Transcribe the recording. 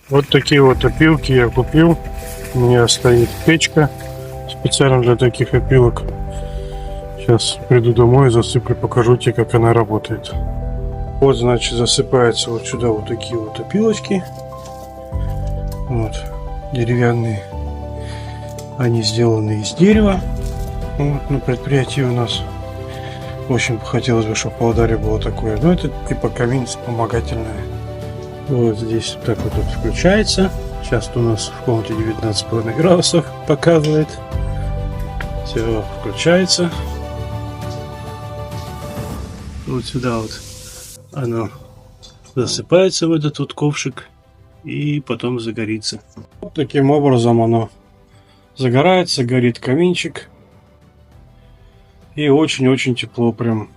Вот такие вот опилки я купил. У меня стоит печка специально для таких опилок. Сейчас приду домой, засыплю, покажу тебе, как она работает. Вот, значит, засыпаются вот сюда вот такие вот опилочки. Вот, деревянные. Они сделаны из дерева. Вот, на предприятии у нас. В общем, хотелось бы, чтобы в Павлодаре было такое. Но это типа камин вспомогательное. Вот здесь так вот тут включается. Сейчас у нас в комнате 19,5 градусов показывает. Все включается. Вот сюда вот оно засыпается в этот вот ковшик и потом загорится. Вот таким образом оно загорается, горит каминчик. И очень-очень тепло прям.